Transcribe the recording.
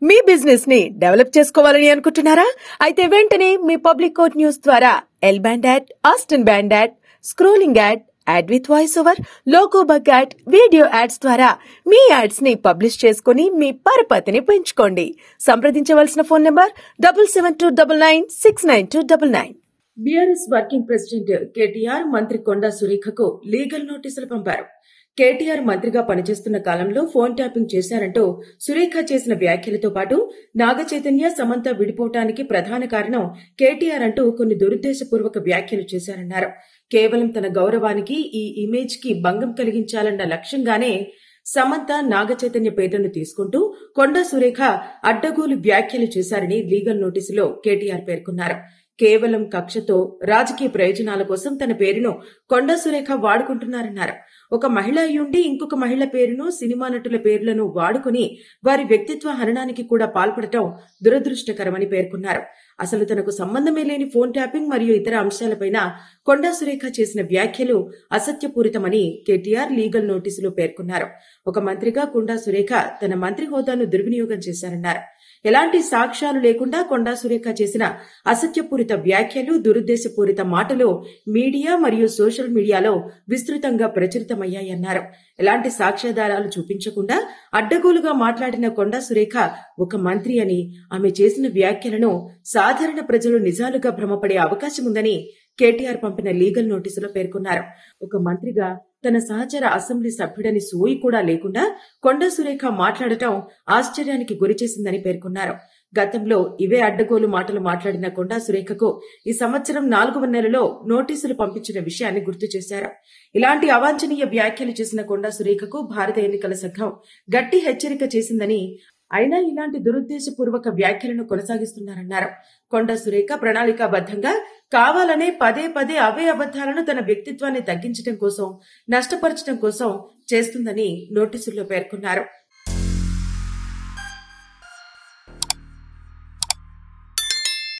మీ business ని develop చేసుకోవాలని అనుకుంటున్నారా? అయితే వెంటనే మీ పబ్లిక్ కోట్ న్యూస్ ద్వారా L band ad, Aston band ad, scrolling ad, ad with voice over, logo bug ad, video ads ద్వారా మీ యాడ్స్ ని పబ్లిష్ చేసుకుని మీ పరపతిని పెంచుకోండి. సంప్రదించవలసిన phone number 7729969299. BRS working president KTR మంత్రి కొండా సురేఖకు లీగల్ నోటీసులు పంపారు. కేటీఆర్ మంత్రిగా పనిచేస్తున్న కాలంలో ఫోన్ ట్యాపింగ్ చేశారంటూ సురేఖ చేసిన వ్యాఖ్యలతో పాటు నాగచైతన్య, సమంత విడిపోవటానికి ప్రధాన కారణం కేటీఆర్ అంటూ కొన్ని దురుద్దేశపూర్వక వ్యాఖ్యలు చేశారన్నారు. కేవలం తన గౌరవానికి, ఈ ఇమేజ్ కి భంగం కలిగించాలన్న లక్ష్యంగానే సమంత, నాగచైతన్య పేర్లను తీసుకుంటూ కొండా సురేఖ అడ్డగోలు వ్యాఖ్యలు చేశారని లీగల్ నోటీసులో కేటీఆర్ పేర్కొన్నారు. కేవలం కక్షతో రాజకీయ ప్రయోజనాల కోసం తన పేరును కొండా సురేఖ వాడుకుంటున్నారన్నారు. ఒక మహిళ అయ్యుండి ఇంకొక మహిళ పేరును, సినిమా నటుల పేర్లను వాడుకుని వారి వ్యక్తిత్వ హననానికి కూడా పాల్పడటం దురదృష్టకరమని పేర్కొన్నారు. అసలు తనకు సంబంధమే లేని ఫోన్ ట్యాపింగ్ మరియు ఇతర అంశాలపైన కొండా సురేఖ చేసిన వ్యాఖ్యలు అసత్యపూరితమని కేటీఆర్ లీగల్ నోటీసులో పేర్కొన్నారు. ఒక మంత్రిగా కొండా సురేఖ తన మంత్రి హోదాను దుర్వినియోగం చేశారన్నారు. ఎలాంటి సాక్ష్యాలు లేకుండా కొండా సురేఖ చేసిన అసత్యపూరిత వ్యాఖ్యలు, దురుద్దేశపూరిత మాటలు మీడియా మరియు సోషల్ మీడియాలో విస్తృతంగా ప్రచురితమయ్యాయన్నారు. ఎలాంటి సాక్ష్యాధారాలు చూపించకుండా అడ్డగోలుగా మాట్లాడిన కొండా సురేఖ ఒక మంత్రి అని, ఆమె చేసిన వ్యాఖ్యలను సాధారణ ప్రజలు నిజాలుగా భ్రమపడే అవకాశం ఉందని కేటీఆర్ పంపిన లీగల్ నోటీసులో పేర్కొన్నారు. ఒక మంత్రిగా తన సహచర అసెంబ్లీ సభ్యుడని సోయి కూడా లేకుండా కొండా సురేఖ మాట్లాడటం ఆశ్చర్యానికి గురిచేసిందని పేర్కొన్నారు. గతంలో ఇవే అడ్డగోలు మాటలు మాట్లాడిన కొండా సురేఖకు ఈ సంవత్సరం 4వ నెలలో నోటీసులు పంపించిన విషయాన్ని గుర్తు చేశారు. ఇలాంటి అవాంఛనీయ వ్యాఖ్యలు చేసిన కొండా సురేఖకు భారత ఎన్నికల సంఘం గట్టి హెచ్చరిక చేసిందని, అయినా ఇలాంటి దురుద్దేశపూర్వక వ్యాఖ్యలను కొనసాగిస్తున్నారన్నారు. కొండా సురేఖ ప్రణాళికాబద్ధంగా కావాలనే పదే పదే అవే అబద్దాలను తన వ్యక్తిత్వాన్ని తగ్గించడం కోసం, నష్టపరచడం కోసం చేస్తుందని నోటీసుల్లో పేర్కొన్నారు.